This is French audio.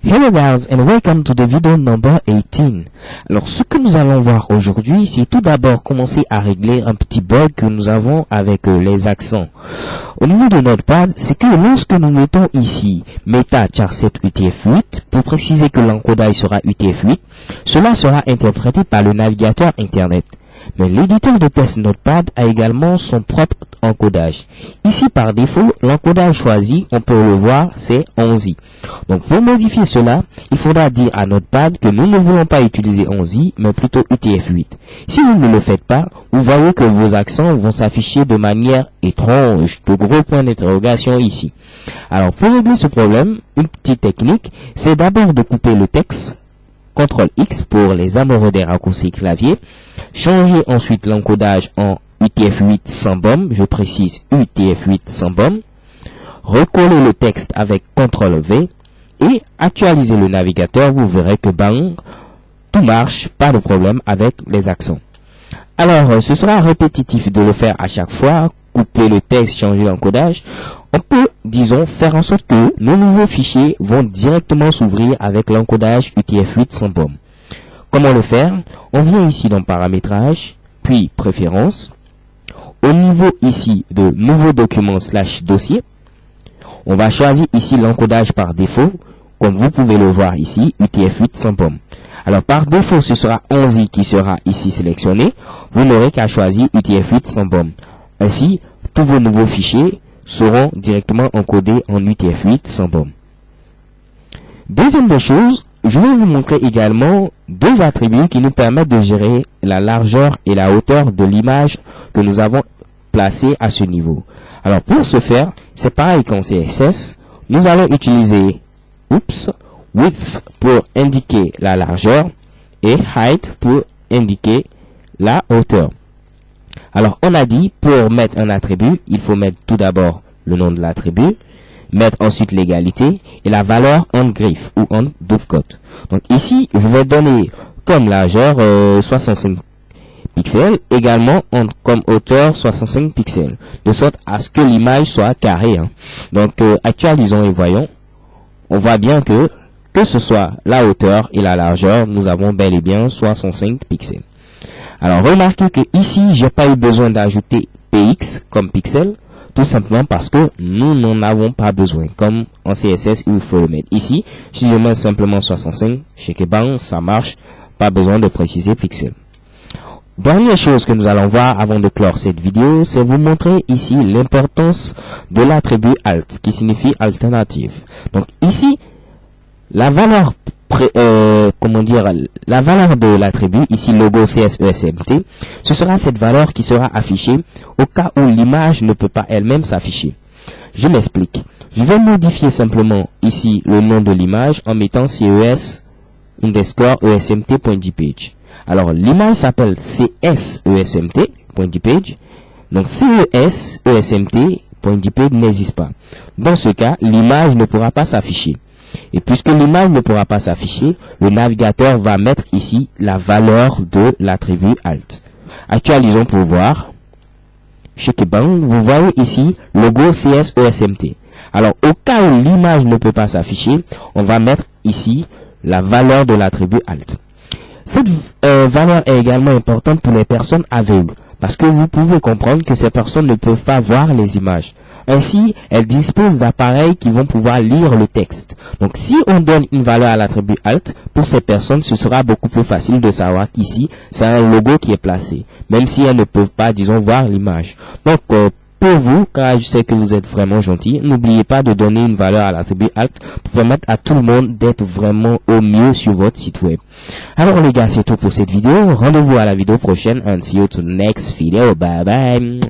Hello guys and welcome to the video number 18. Alors ce que nous allons voir aujourd'hui, c'est tout d'abord commencer à régler un petit bug que nous avons avec les accents. Au niveau de Notepad, c'est que lorsque nous mettons ici Meta Charset UTF-8, pour préciser que l'encodage sera UTF-8, cela sera interprété par le navigateur internet. Mais l'éditeur de test Notepad a également son propre encodage. Ici, par défaut, l'encodage choisi, on peut le voir, c'est 11i. Donc, pour modifier cela, il faudra dire à Notepad que nous ne voulons pas utiliser 11i, mais plutôt UTF-8. Si vous ne le faites pas, vous voyez que vos accents vont s'afficher de manière étrange, de gros points d'interrogation ici. Alors, pour régler ce problème, une petite technique, c'est d'abord de couper le texte, CTRL X pour les amoureux des raccourcis clavier, changer ensuite l'encodage en UTF-8 sans bombe, je précise UTF-8 sans bombe, recoller le texte avec CTRL V et actualiser le navigateur, vous verrez que bang, tout marche, pas de problème avec les accents. Alors, ce sera répétitif de le faire à chaque fois, couper le texte, changer l'encodage. On peut, disons, faire en sorte que nos nouveaux fichiers vont directement s'ouvrir avec l'encodage UTF-8 sans bombe. Comment le faire? On vient ici dans Paramétrage, puis Préférences. Au niveau ici de Nouveau document / dossier, on va choisir ici l'encodage par défaut, comme vous pouvez le voir ici, UTF-8 sans bombe. Alors par défaut, ce sera 11i qui sera ici sélectionné. Vous n'aurez qu'à choisir UTF-8 sans bombe. Ainsi, tous vos nouveaux fichiers seront directement encodés en UTF-8 sans bombe. Deuxième des choses, je vais vous montrer également deux attributs qui nous permettent de gérer la largeur et la hauteur de l'image que nous avons placée à ce niveau. Alors pour ce faire, c'est pareil qu'en CSS, nous allons utiliser width pour indiquer la largeur et height pour indiquer la hauteur. Alors, on a dit, pour mettre un attribut, il faut mettre tout d'abord le nom de l'attribut, mettre ensuite l'égalité et la valeur en griffe ou en double cote. Donc ici, je vais donner comme largeur 65 pixels, également comme hauteur 65 pixels, de sorte à ce que l'image soit carrée. Donc, actualisons et voyons. On voit bien que ce soit la hauteur et la largeur, nous avons bel et bien 65 pixels. Alors, remarquez que ici, j'ai pas eu besoin d'ajouter px comme pixel, tout simplement parce que nous n'en avons pas besoin. Comme en CSS, il faut le mettre ici. Si je mets simplement 65, chez Keban, ça marche, pas besoin de préciser pixel. Dernière chose que nous allons voir avant de clore cette vidéo, c'est vous montrer ici l'importance de l'attribut alt, qui signifie alternative. Donc ici, la valeur la valeur de l'attribut, ici logo CSESMT, ce sera cette valeur qui sera affichée au cas où l'image ne peut pas elle-même s'afficher. Je m'explique. Je vais modifier simplement ici le nom de l'image en mettant CES_ESMT.dpage. Alors l'image s'appelle CSESMT.dpage. Donc CESESMT.dpage n'existe pas. Dans ce cas, l'image ne pourra pas s'afficher. Et puisque l'image ne pourra pas s'afficher, le navigateur va mettre ici la valeur de l'attribut alt. Actualisons pour voir. Chez Keban, vous voyez ici logo CSESMT. Alors, au cas où l'image ne peut pas s'afficher, on va mettre ici la valeur de l'attribut alt. Cette valeur est également importante pour les personnes aveugles, parce que vous pouvez comprendre que ces personnes ne peuvent pas voir les images. Ainsi, elles disposent d'appareils qui vont pouvoir lire le texte. Donc, si on donne une valeur à l'attribut alt, pour ces personnes, ce sera beaucoup plus facile de savoir qu'ici, c'est un logo qui est placé, même si elles ne peuvent pas, disons, voir l'image. Donc, pour vous, car je sais que vous êtes vraiment gentil, n'oubliez pas de donner une valeur à l'attribut alt pour permettre à tout le monde d'être vraiment au mieux sur votre site web. Alors les gars, c'est tout pour cette vidéo. Rendez-vous à la vidéo prochaine and see you to the next video. Bye bye.